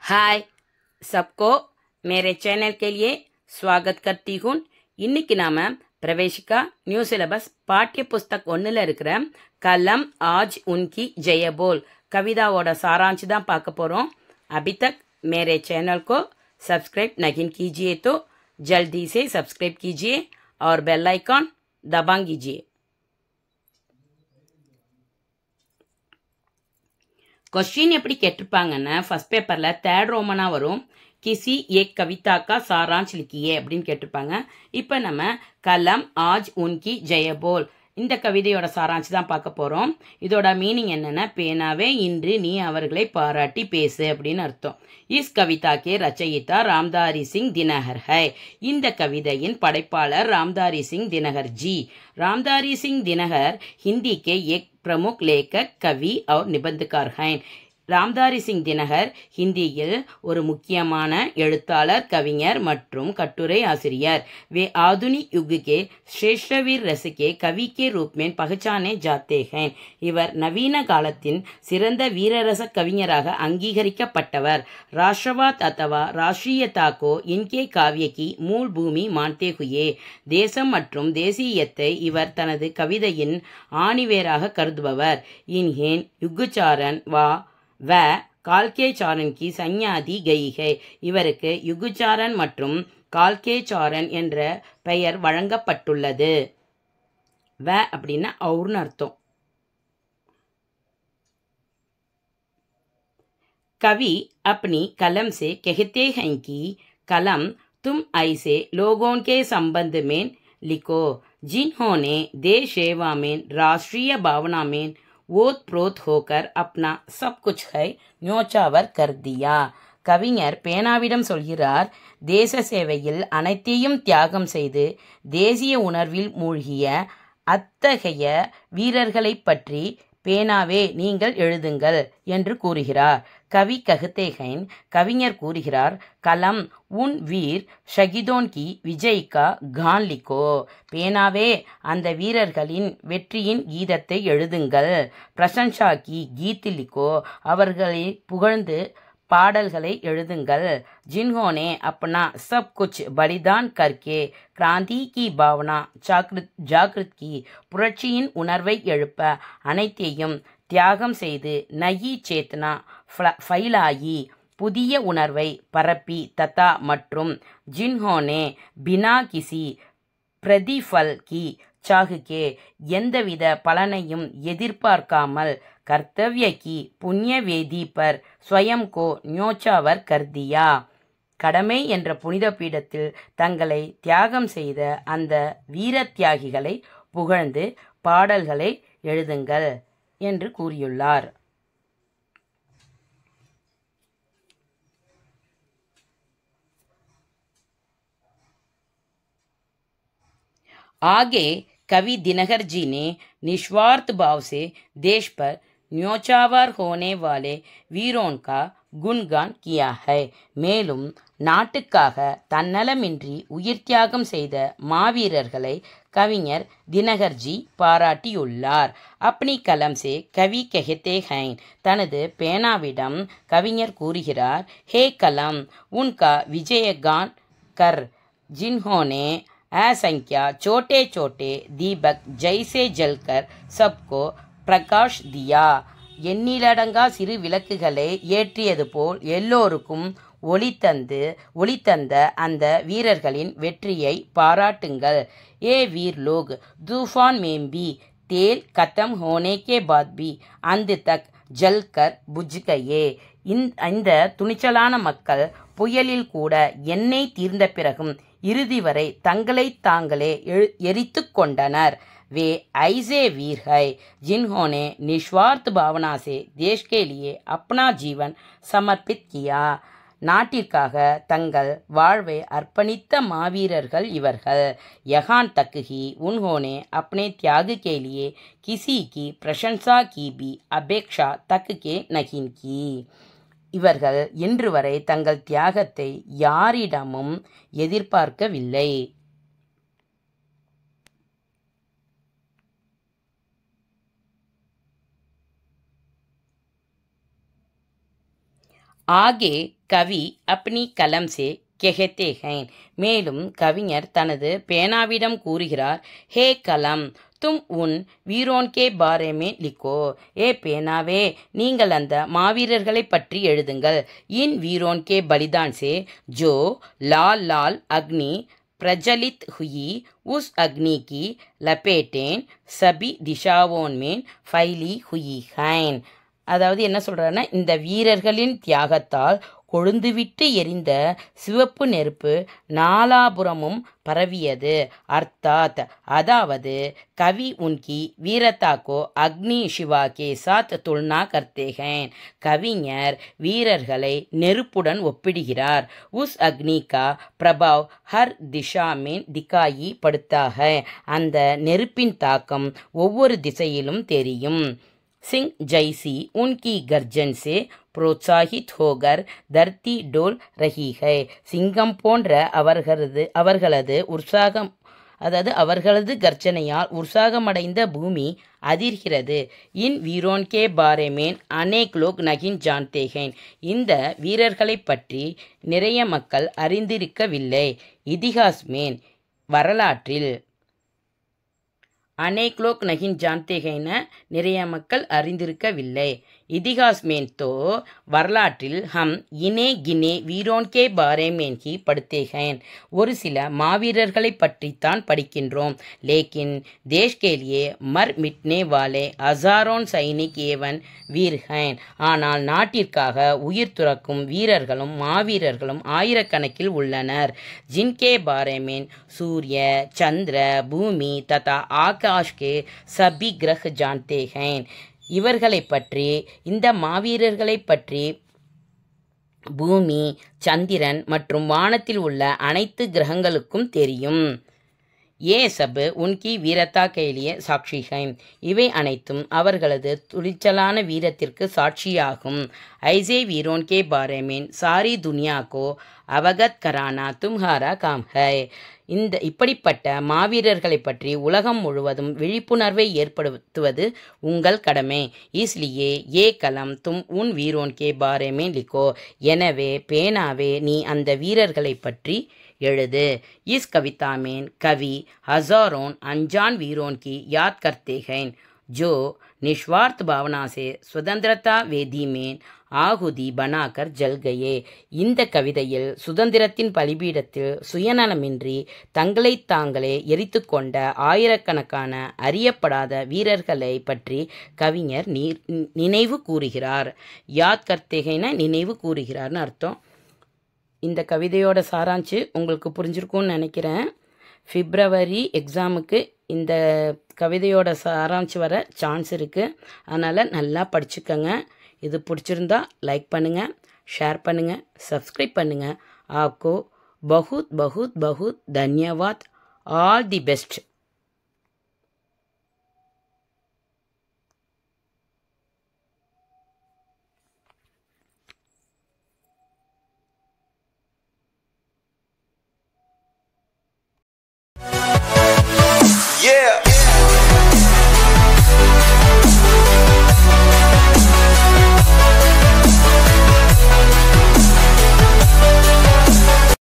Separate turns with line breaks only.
हाय सबको मेरे चैनल के लिए स्वागत करती हूँ. இன்னைக்கு நாம பிரவேசிகா நியூ சிலபஸ் பாட்டிய புஸ்தக் 1ல இருக்கிற कलम आज उनकी जय बोल कविताओட सारांश தான் பார்க்க போறோம். अभी तक मेरे चैनल को सब्सक्राइब नहीं कीजिए तो जल्दी से सब्सक्राइब कीजिए और बेल आइकॉन दबा कीजिए. क्वेश्चन எப்படி கேட்டிருப்பாங்கன்னா ஃபர்ஸ்ட் பேப்பர்ல தேர்ட் ரோமனா வரும். किसी एक कविता का सारांश लिखिए அப்படின்னு கேட்டிருப்பாங்க. இப்போ நம்ம कलम आज उनकी जय बोल இந்த கவிதையோட சாராंश தான் பார்க்க போறோம். இதோட மீனிங் என்னன்னா பேனாவே இன்று நீ அவர்களை பாராட்டி பேசு அப்படின்னு அர்த்தம். इस कविता के रचयिता रामधारी सिंह दिनकर है. இந்த கவிதையின் படைப்பாளர் रामधारी सिंह दिनकर जी. रामधारी सिंह दिनकर हिंदी के एक प्रमुख लेखक कवि और निबंधकार हैं. ராம்தாரி சிங் தினகர் ஹிந்தியில் ஒரு முக்கியமான எழுத்தாளர், கவிஞர் மற்றும் கட்டுரை ஆசிரியர். वे आधुनिक युग के श्रेष्ठ वीर रस के कवि के रूप में पहचाने जाते हैं. இவர் நவீன காலத்தின் சிறந்த வீரரச கவிஞராக அங்கீகரிக்கப்பட்டவர். राष्ट्रवाद अथवा राष्ट्रीयता को इनके काव्य की मूल भूमि मानते हुए தேசம் மற்றும் தேசியத்தை இவர் தனது கவிதையின் ஆணிவேராக கருதுபவர். इन्हें युगचारण व कालके चारण की संज्ञा दी गई है. இவருக்கு யுகுச்சாரன் மற்றும் கால்கே சாரன் என்ற பெயர் வழங்கப்பட்டுள்ளது. வ அப்படின்னா அவர்னு அர்த்தம். कवि अपनी कलम से कहते हैं कि कलम तुम ऐसे लोगों के संबंध में लिखो जिन्होंने देश सेवा में राष्ट्रीय भावना में ओत प्रोत होकर अपना सब कुछ है न्योचावर कर दिया. கவிஞர் பேனாவிடம் சொல்கிறார், தேச சேவையில் அனைத்தையும் தியாகம் செய்து தேசிய உணர்வில் மூழ்கிய அத்தகைய வீரர்களை பற்றி பேனாவே நீங்கள் எழுதுங்கள் என்று கூறுகிறார். கவி கஹ்தேஹைன் கவிஞர் கூறுகிறார், கலம் உன் வீர் ஷகிதோன் கி விஜய் கா கான் லிக்கோ. பேனாவே அந்த வீரர்களின் வெற்றியின் கீதத்தை எழுதுங்கள். பிரசன்ஷா கி கீத் லிக்கோ அவர்களை புகழ்ந்து பாடல்களை எழுதுங்கள். जिन्होंने अपना सब कुछ बलिदान करके क्रांति की भावना जागृत की புரட்சியின் உணர்வை எழுப்ப அனைத்தையும் தியாகம் செய்து நயி சேத்னா ஃபைலாயி புதிய உணர்வை பரப்பி தத்தா மற்றும் जिन्होंने बिना किसी प्रतिफल की சாகுகே எந்தவித பலனையும் எதிர்பார்க்காமல் கர்த்தவ்ய கி புண்ணிய வேதி பர் ஸ்வயம் கோ न्योचावर कर दिया. கடமை என்ற புனித பீடத்தில் தங்களை தியாகம் செய்த அந்த வீர தியாகிகளை புகழ்ந்து பாடல்களை எழுதுங்கள் என்று கூறியுள்ளார். आगे कवि दिनकर जी ने निस्वार्थ भाव से देश पर न्योचावर होने वाले वीरों का गुणगान किया है. மேலும் நாட்டுக்காக தன்னலமின்றி உயிர் தியாகம் செய்த மாவீரர்களை கவிஞர் தினகர்ஜி பாராட்டியுள்ளார். अपनी कलम से कवि कहते हैं தனது பேனாவிடம் கவிஞர் கூறுகிறார், हे कलम उनका विजयगान कर जिन्होंने असंख्या छोटे छोटे दीपक जैसे जलकर सबको प्रकाश दिया. எண்ணிலடங்கா சிறு விளக்குகளை ஏற்றியது போல் எல்லோருக்கும் ஒளி தந்த அந்த வீரர்களின் வெற்றியை பாராட்டுங்கள். ஏ வீர் லோக் तूफान में भी तेल खत्म होने के बाद भी अंत तक जलकर बुझ गए. இந்த துணிச்சலான மக்கள் புயலில் கூட எண்ணெய் தீர்ந்த பிறகும் இறுதி வரை தங்களை தாங்களே எரித்து கொண்டனர். वे ऐसे वीर है जिन्होंने निस्वार्थ भावना से देश के लिए अपना जीवन समर्पित किया. நாட்டிற்காக தங்கள் வாழ்வை அர்ப்பணித்த மாவீரர்கள் இவர்கள். यहाँ तक ही उन्होंने अपने त्याग के लिए किसी की प्रशंसा की भी अपेक्षा तक के नहीं की. இவர்கள் இன்று வரை தங்கள் தியாகத்தை யாரிடமும் எதிர்பார்க்கவில்லை. ஆகே கவி அப்னி கலம் சே கெஹத்தே ஹைன். மேலும் கவிஞர் தனது பேனாவிடம் கூறுகிறார், ஹே கலம் தும் உன் வீரோன் கே பாரே மே லிக்கோ. ஏ பேனாவே, நீங்கள் அந்த மாவீரர்களை பற்றி எழுதுங்கள். இன் வீரோன் கே பலிதான் சே ஜோ லால் லால் அக்னி प्रज्वलित हुई, उस अग्नि की लपेटें सभी दिशाओं में फैली हुई हैं. அதாவது என்ன சொல்கிறாருன்னா, இந்த வீரர்களின் தியாகத்தால் கொழுந்துவிட்டு எரிந்த சிவப்பு நெருப்பு நாலாபுரமும் பரவியது. அர்த்தாத் அதாவது கவி உன்கி வீரத்தாக்கோ அக்னி சிவா கே சாத் துல்னா கர்த்தே ஹைன். கவிஞர் வீரர்களை நெருப்புடன் ஒப்பிடுகிறார். உஸ் அக்னி கா பிரபாவ் ஹர் திஷா மேன் திகாயி படுத்தா ஹை. அந்த நெருப்பின் தாக்கம் ஒவ்வொரு திசையிலும் தெரியும். सिंह जैसी उनकी गर्जन से प्रोत्साहित होकर धरती डोल रही है. சிங்கம் போன்ற அவர்களது உற்சாகம் அதாவது அவர்களது கர்ஜனையால் உற்சாகமடைந்த பூமி அதிர்கிறது. இன் வீரோன் கே பாரே மேன் அநேக் லோக் நகின் ஜான்தே ஹைன். இந்த வீரர்களை பற்றி நிறைய மக்கள் அறிந்திருக்கவில்லை. இதிகாஸ் மேன் வரலாற்றில் அநேக் லோக் நகின் ஜான்தே ஹைன நிறைய மக்கள் அறிந்திருக்கவில்லை. இதிகாஸ் மேன் தோ வரலாற்றில் ஹம் இனே கினே வீரோன் கே பாரே மேன் ஹி படுத்தே ஹைன். ஒரு சில மாவீரர்களை பற்றித்தான் படிக்கின்றோம். லேக்கின் தேஷ் கே லியே மர் மிட்னே வாலே ஹசாரோன் சைனிக் ஏவன் வீர் ஹைன். ஆனால் நாட்டிற்காக உயிர் துறக்கும் வீரர்களும் மாவீரர்களும் ஆயிரக்கணக்கில் உள்ளனர். ஜின்கே பாரே மேன் சூரிய சந்திர பூமி ததா ஆகாஷ் கே சபி கிரஹ் ஜான்தே ஹைன். இவர்களை பற்றி, இந்த மாவீரர்களை பற்றி பூமி, சந்திரன் மற்றும் வானத்தில் உள்ள அனைத்து கிரகங்களுக்கும் தெரியும். ஏ சப் உன்கி வீரத்தா கேலிய சாட்சி ஹை. இவை அனைத்தும் அவர்களது துணிச்சலான வீரத்திற்கு சாட்சியாகும். ஐசே வீரோன் கே பாரே மேன் சாரி துனியா கோ அவகத் கரானா தும்ஹாரா காம் ஹை. இப்படிப்பட்ட மாவீரர்களை பற்றி உலகம் முழுவதும் விழிப்புணர்வை ஏற்படுத்துவது உங்கள் கடமை. இஸ்லியே ஏ கலம் தும் உன் வீரோன் கே பாரே மே லிக்கோ. எனவே பேனாவே, நீ அந்த வீரர்களை பற்றி எழுது. இஸ் கவிதா மேன் கவி हजारों अनजान वीरों की याद करते हैं जो निस्वार्थ भावना से स्वतंत्रता वेदी में ஆகுதி பனாக்கர் ஜல்கையே. இந்த கவிதையில் சுதந்திரத்தின் பலிபீடத்தில் சுயநலமின்றி தங்களை தாங்களே எரித்து கொண்ட ஆயிரக்கணக்கான அறியப்படாத வீரர்களை பற்றி கவிஞர் நினைவு கூறுகிறார். யாத் கர்த்தேகைனா நினைவு கூறுகிறார்னு அர்த்தம். இந்த கவிதையோட சாராஞ்சு உங்களுக்கு புரிஞ்சிருக்கும்னு நினைக்கிறேன். பிப்ரவரி எக்ஸாமுக்கு இந்த கவிதையோட சாராஞ்சு வர சான்ஸ் இருக்குது. அதனால் நல்லா படிச்சுக்கோங்க. இது பிடிச்சிருந்தா லைக் பண்ணுங்கள், ஷேர் பண்ணுங்கள், சப்ஸ்கிரைப் பண்ணுங்கள். आपको बहुत बहुत बहुत धन्यवाद. All the best.